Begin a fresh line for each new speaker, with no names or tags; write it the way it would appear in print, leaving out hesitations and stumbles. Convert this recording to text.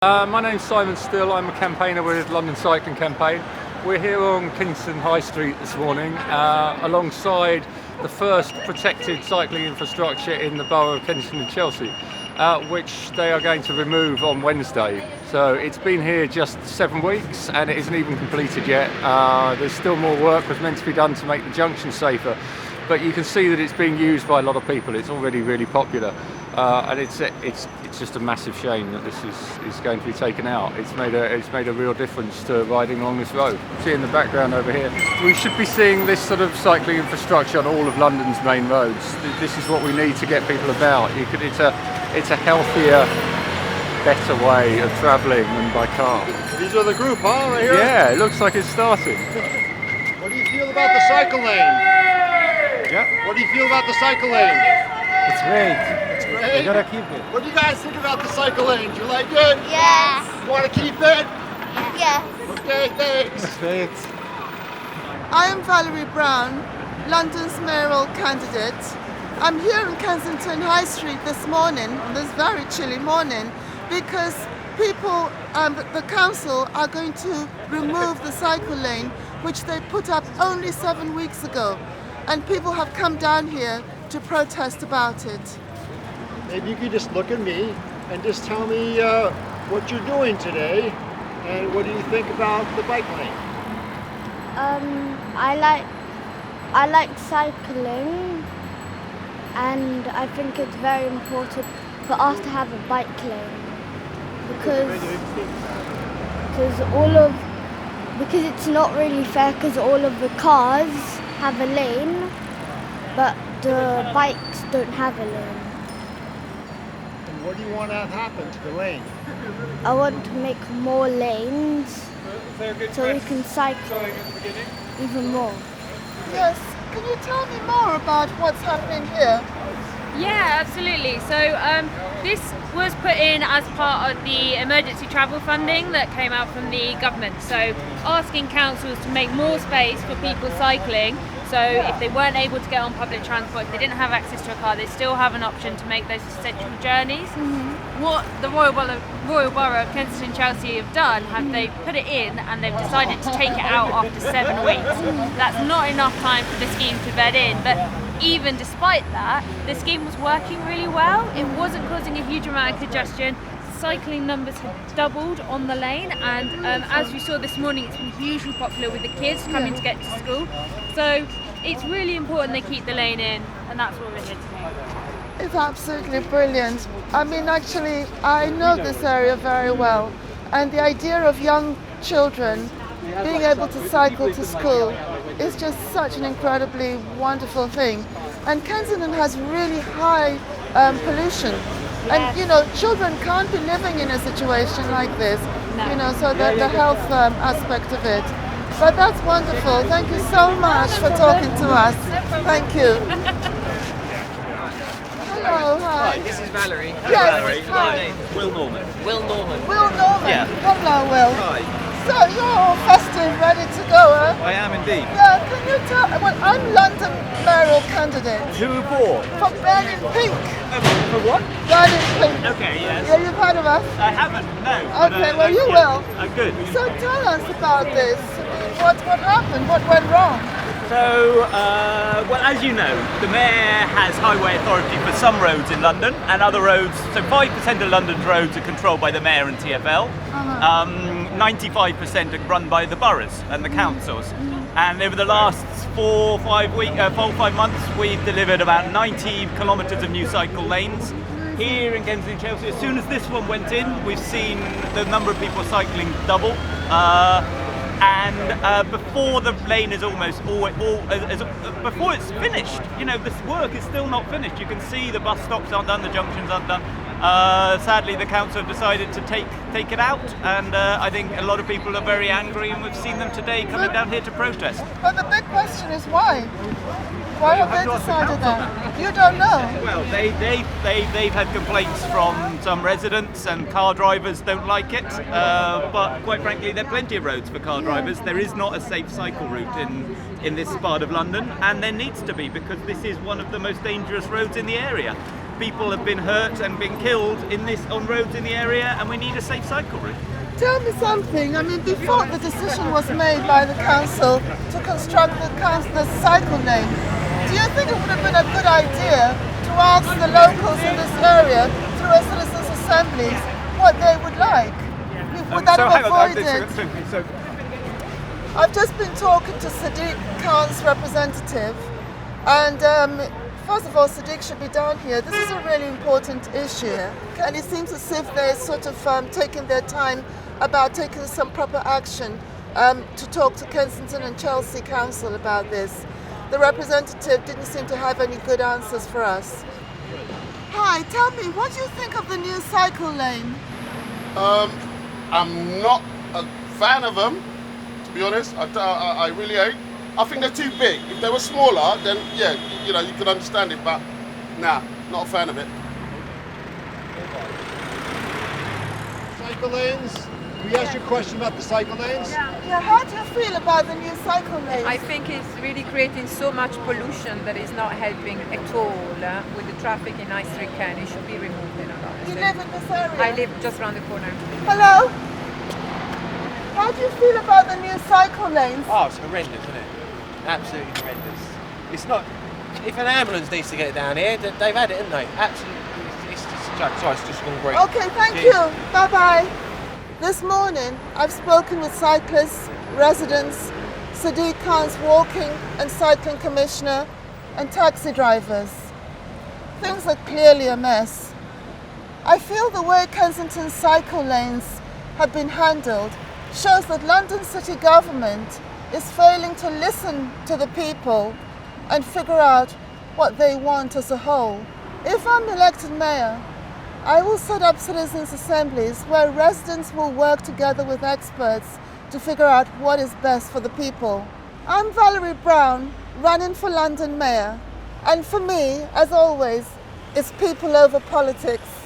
My name's Simon Still. I'm a campaigner with London Cycling Campaign. We're here on Kensington High Street this morning alongside the first protected cycling infrastructure in the borough of Kensington and Chelsea, which they are going to remove on Wednesday. So it's been here just 7 weeks and it isn't even completed yet. There's still more work was meant to be done to make the junction safer, but you can see that it's being used by a lot of people. It's already really popular. And it's just a massive shame that this is going to be taken out. It's made a real difference to riding along this road. See in the background over here, we should be seeing this sort of cycling infrastructure on all of London's main roads. This is what we need to get people about. It's a healthier, better way of travelling than by car.
These are the group, huh, right here?
Yeah, it looks like it's starting.
What do you feel about the cycle lane?
Yeah.
What do you feel about the cycle lane?
It's great.
Hey,
We gotta keep it.
what do you guys think about the cycle lane? Do you like it?
Yes.
You want to keep it?
Yes.
Okay, thanks.
It's great.
I am Valerie Brown, London's mayoral candidate. I'm here in Kensington High Street this morning, on this very chilly morning, because people, the council are going to remove the cycle lane, which they put up only 7 weeks ago. And people have come down here to protest about it.
Maybe you could just look at me and just tell me what you're doing today and what do you think about the bike lane?
I like cycling, and I think it's very important for us to have a bike lane because it's not really fair because all of the cars have a lane, but the bikes don't have a lane.
And what do you want to have happen to the lane?
I want to make more lanes so we can cycle even more.
Yes, can you tell me more about what's happening here?
Yeah, absolutely. So this was put in as part of the emergency travel funding that came out from the government. So asking councils to make more space for people cycling. So if they weren't able to get on public transport, if they didn't have access to a car, they still have an option to make those essential journeys. Mm-hmm. What the Royal Borough of Kensington and Chelsea have done, they put it in and they've decided to take it out after 7 weeks. That's not enough time for the scheme to bed in, but even despite that, the scheme was working really well. It wasn't causing a huge amount of congestion. Cycling numbers had doubled on the lane, and as you saw this morning, it's been hugely popular with the kids coming to get to school. So it's really important they keep the lane in, and that's what we're here to do.
It's absolutely brilliant. I mean, actually, I know this area very well, and the idea of young children being able to cycle to school is just such an incredibly wonderful thing. And Kensington has really high pollution. And you know, children can't be living in a situation like this, you know, so the health aspect of it. But that's wonderful. Thank you so much for talking to us. Thank you. Hello, hi.
Hi, this is Valerie.
Yes,
Valerie.
hi.
My name is Will Norman. Will Norman.
Will Norman.
Yeah.
Hello, Will.
Hi.
So you're all festive, ready to go, huh?
I am indeed.
Yeah, can you tell, well, I'm London mayoral candidate
Who for?
for Burning Pink.
For what?
Burning Pink.
Okay, yes.
Yeah, you've heard of us?
I haven't, no.
Okay, well, you will.
Good.
So tell us about this. What happened? What went wrong?
So, well, as you know, the Mayor has highway authority for some roads in London and other roads. So 5% of London's roads are controlled by the Mayor and TfL. 95% are run by the boroughs and the councils. And over the last 4 or 5 months, we've delivered about 90 kilometres of new cycle lanes. Here in Kensington and Chelsea, as soon as this one went in, we've seen the number of people cycling double. And before the lane is before it's finished, you know, this work is still not finished. You can see the bus stops aren't done, the junctions aren't done. Sadly, the council have decided to take it out, and I think a lot of people are very angry, and we've seen them today coming down here to protest.
But the big question is why? Why have they decided that? You don't know.
Well, they've had complaints from some residents, and car drivers don't like it. But quite frankly, there are plenty of roads for car drivers. There is not a safe cycle route in this part of London, and there needs to be, because this is one of the most dangerous roads in the area. people have been hurt and been killed on roads in the area, and we need a safe cycle route.
Tell me something. I mean, before the decision was made by the council to construct the cycle lane, do you think it would have been a good idea to ask the locals in this area through a citizens' assemblies what they would like? Would that have avoided? I've just been talking to Sadiq Khan's representative, and first of all, Sadiq should be down here. This is a really important issue, and it seems as if they're sort of taking their time about taking some proper action to talk to Kensington and Chelsea Council about this. The representative didn't seem to have any good answers for us. Hi, tell me, what do you think of the new cycle lane?
I'm not a fan of them, to be honest. I really ain't. I think they're too big. If they were smaller, then yeah, you know, you could understand it, but nah, not a fan of it.
Cycle lanes. We asked you a question about the cycle lanes.
Yeah, how do you feel about the new cycle lane?
I think it's really creating so much pollution that is not helping at all with the traffic in High Street Ken. It should be removed in all honesty.
You live in this area?
I live just around the corner.
Hello? How do you feel about the new cycle lanes?
Oh, it's horrendous, isn't it? Absolutely horrendous. It's not. If an ambulance needs to get down here, they've had it, haven't they? Absolutely. It's just. Sorry, it's just gone great.
Okay, thank you. Bye bye. This morning, I've spoken with cyclists, residents, Sadiq Khan's walking and cycling commissioner, and taxi drivers. Things are clearly a mess. I feel the way Kensington's cycle lanes have been handled shows that London city government is failing to listen to the people and figure out what they want as a whole. If I'm elected mayor, I will set up citizens' assemblies where residents will work together with experts to figure out what is best for the people. I'm Valerie Brown, running for London mayor, and for me, as always, it's people over politics.